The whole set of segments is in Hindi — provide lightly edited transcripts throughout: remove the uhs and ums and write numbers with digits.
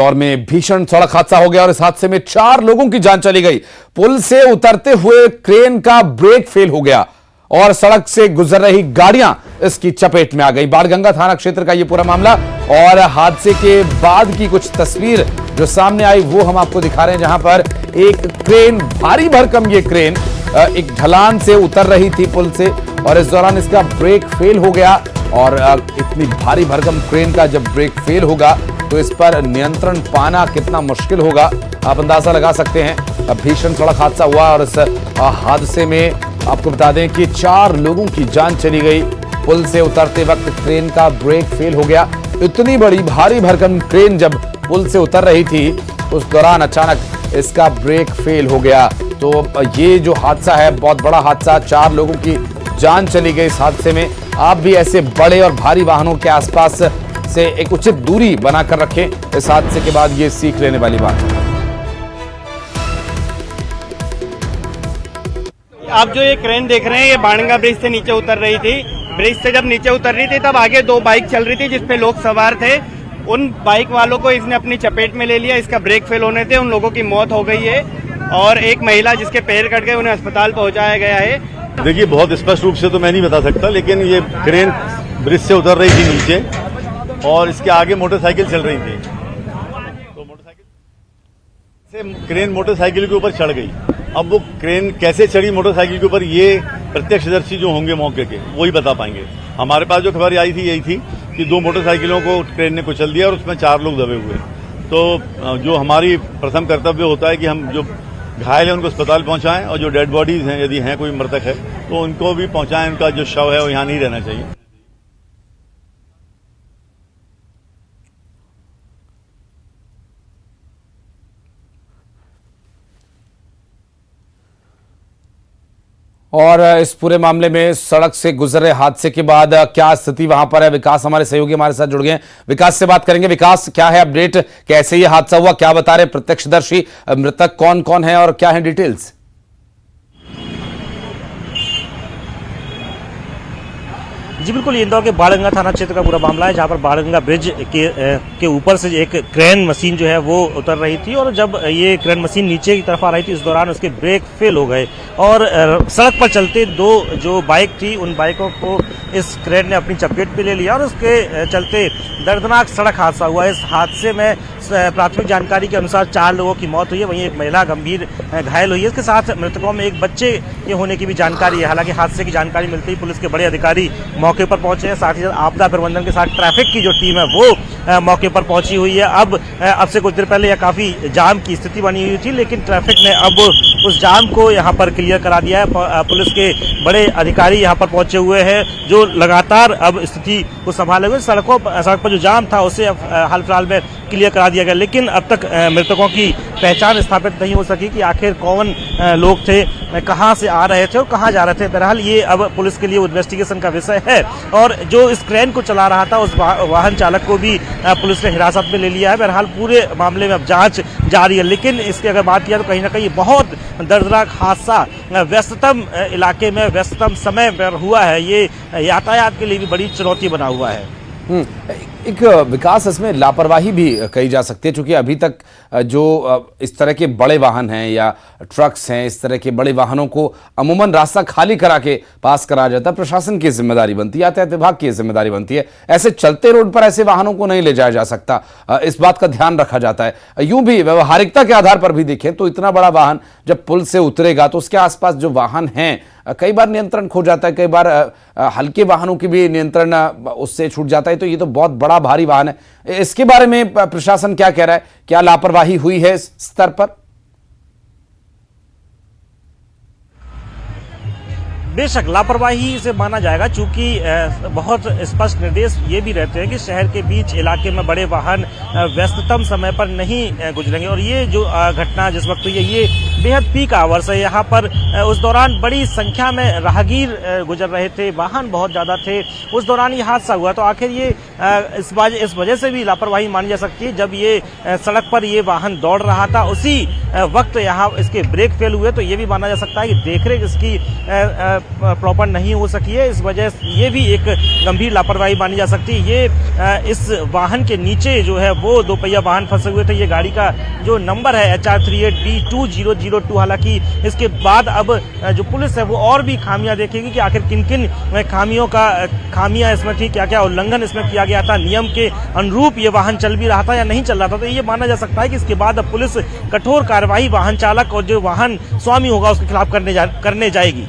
और में भीषण सड़क हादसा हो गया और इस हादसे में 4 लोगों की जान चली गई। पुल से उतरते हुए क्रेन का ब्रेक फेल हो गया और सड़क से गुजर रही गाड़ियां इसकी चपेट में आ गई। बाणगंगा थाना क्षेत्र का यह पूरा मामला और हादसे के बाद की कुछ तस्वीर जो सामने आई वो हम आपको दिखा रहे हैं, जहां पर एक क्रेन, भारी भरकम ये क्रेन एक ढलान से उतर रही थी पुल से और इस दौरान इसका ब्रेक फेल हो गया। और इतनी भारी भरकम क्रेन का जब ब्रेक फेल होगा तो इस पर नियंत्रण पाना कितना मुश्किल होगा, आप अंदाजा लगा सकते हैं। भीषण सड़क हादसा हुआ और इस हादसे में आपको बता दें कि 4 लोगों की जान चली गई। पुल से उतरते वक्त क्रेन का ब्रेक फेल हो गया। इतनी बड़ी भारी भरकम क्रेन जब पुल से उतर रही थी उस दौरान अचानक इसका ब्रेक फेल हो गया। तो ये जो हादसा है बहुत बड़ा हादसा, 4 लोगों की जान चली गई इस हादसे में। आप भी ऐसे बड़े और भारी वाहनों के आसपास से एक उचित दूरी बनाकर रखें। इस हादसे के बाद ये सीख लेने वाली बात है। आप जो ये क्रेन देख रहे हैं ये बाणगंगा ब्रिज से नीचे उतर रही थी। ब्रिज से जब नीचे उतर रही थी तब आगे 2 बाइक चल रही थी जिसपे लोग सवार थे। उन बाइक वालों को इसने अपनी चपेट में ले लिया। इसका ब्रेक फेल होने से उन लोगों की मौत हो गई है और एक महिला जिसके पैर कट गए उन्हें अस्पताल पहुंचाया गया है। देखिए, बहुत स्पष्ट रूप से तो मैं नहीं बता सकता, लेकिन ये क्रेन ब्रिज से उतर रही थी नीचे और इसके आगे मोटरसाइकिल चल रही थी, तो मोटरसाइकिल से क्रेन मोटरसाइकिल के ऊपर चढ़ गई। अब वो क्रेन कैसे चढ़ी मोटरसाइकिल के ऊपर, ये प्रत्यक्षदर्शी जो होंगे मौके के वही बता पाएंगे। हमारे पास जो खबर आई थी यही थी कि 2 मोटरसाइकिलों को क्रेन ने कुचल दिया और उसमें 4 लोग दबे हुए। तो जो हमारी प्रथम कर्तव्य होता है कि हम जो घायल है उनको अस्पताल पहुंचाएं और जो डेड बॉडीज हैं, यदि हैं कोई मृतक है तो उनको भी पहुंचाएं। उनका जो शव है वो यहाँ नहीं रहना चाहिए। और इस पूरे मामले में सड़क से गुजर रहे हादसे के बाद क्या स्थिति वहां पर है, विकास हमारे सहयोगी हमारे साथ जुड़ गए हैं। विकास से बात करेंगे। विकास, क्या है अपडेट, कैसे ये हादसा हुआ, क्या बता रहे प्रत्यक्षदर्शी, मृतक कौन कौन है और क्या है डिटेल्स? जी बिल्कुल, ये इंदौर के बाणगंगा थाना क्षेत्र का पूरा मामला है, जहां पर बाणगंगा ब्रिज के ऊपर से एक क्रेन मशीन जो है वो उतर रही थी और जब ये क्रेन मशीन नीचे की तरफ आ रही थी इस दौरान उसके ब्रेक फेल हो गए और सड़क पर चलते 2 जो बाइक थी उन बाइकों को इस क्रेन ने अपनी चपेट में ले लिया और उसके चलते दर्दनाक सड़क हादसा हुआ। इस हादसे में प्राथमिक जानकारी के अनुसार 4 लोगों की मौत हुई है, वहीं एक महिला गंभीर घायल हुई है। इसके साथ मृतकों में एक बच्चे के होने की भी जानकारी है। हालांकि हादसे की जानकारी मिलते ही पुलिस के बड़े अधिकारी मौके पर पहुंचे हैं, साथ ही साथ आपदा प्रबंधन के साथ ट्रैफिक की जो टीम है वो मौके पर पहुंची हुई है। अब से कुछ देर पहले यह काफी जाम की स्थिति बनी हुई थी, लेकिन ट्रैफिक ने अब उस जाम को यहाँ पर क्लियर करा दिया है। पुलिस के बड़े अधिकारी यहाँ पर पहुंचे हुए हैं जो लगातार अब स्थिति को संभाले हुए। सड़क पर जो जाम था उसे हाल फिलहाल में क्लियर करा दिया गया, लेकिन अब तक मृतकों की पहचान स्थापित नहीं हो सकी कि आखिर कौन लोग थे, कहां से आ रहे थे और कहां जा रहे थे। बहरहाल ये अब पुलिस के लिए इन्वेस्टिगेशन का विषय है और जो इस क्रेन को चला रहा था उस वाहन चालक को भी पुलिस ने हिरासत में ले लिया है। बहरहाल पूरे मामले में अब जांच जारी है, लेकिन इसकी अगर बात किया तो कहीं ना कहीं बहुत दर्दनाक हादसा व्यस्ततम इलाके में व्यस्ततम समय पर हुआ है। ये यातायात के लिए भी बड़ी चुनौती बना हुआ है। एक विकास, इसमें लापरवाही भी कही जा सकती है, क्योंकि अभी तक जो इस तरह के बड़े वाहन हैं या ट्रक्स हैं, इस तरह के बड़े वाहनों को अमूमन रास्ता खाली करा के पास कराया जाता है। प्रशासन की जिम्मेदारी बनती है, यातायात विभाग की जिम्मेदारी बनती है। ऐसे चलते रोड पर ऐसे वाहनों को नहीं ले जाया जा सकता, इस बात का ध्यान रखा जाता है। यूं भी व्यवहारिकता के आधार पर भी देखें तो इतना बड़ा वाहन जब पुल से उतरेगा तो उसके आसपास जो वाहन हैं कई बार नियंत्रण खो जाता है, कई बार हल्के वाहनों की भी नियंत्रण उससे छूट जाता है। तो ये तो बहुत बड़ा भारी वाहन है। इसके बारे में प्रशासन क्या कह रहा है, क्या लापरवाही हुई है इस स्तर पर? बेशक लापरवाही से माना जाएगा, चूंकि बहुत स्पष्ट निर्देश ये भी रहते हैं कि शहर के बीच इलाके में बड़े वाहन व्यस्ततम समय पर नहीं गुजरेंगे। और ये जो घटना जिस वक्त हुई है ये बेहद पीक आवर्स है यहाँ पर। उस दौरान बड़ी संख्या में राहगीर गुजर रहे थे, वाहन बहुत ज्यादा थे, उस दौरान ये हादसा हुआ। तो आखिर ये इस वजह से भी लापरवाही मानी जा सकती है। जब ये सड़क पर ये वाहन दौड़ रहा था उसी वक्त यहाँ इसके ब्रेक फेल हुए, तो ये भी माना जा सकता है कि देखरेख इसकी प्रॉपर नहीं हो सकी है। इस वजह से ये भी एक गंभीर लापरवाही मानी जा सकती है। ये इस वाहन के नीचे जो है वो दो पहिया वाहन फंसे हुए थे। ये गाड़ी का जो नंबर है HR38B2002। हालांकि इसके बाद अब जो पुलिस है वो और भी खामियां देखेगी कि आखिर किन किन खामियां इसमें थी, क्या क्या उल्लंघन इसमें किया गया था, नियम के अनुरूप ये वाहन चल भी रहा था या नहीं चल रहा था। तो ये माना जा सकता है कि इसके बाद अब पुलिस कठोर कार्रवाई वाहन चालक और जो वाहन स्वामी होगा उसके खिलाफ करने जाएगी।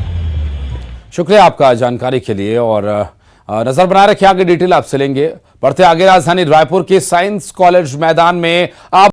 शुक्रिया आपका जानकारी के लिए, और नजर बनाए रखिए, आगे डिटेल आपसे लेंगे। बढ़ते आगे, राजधानी रायपुर के साइंस कॉलेज मैदान में आप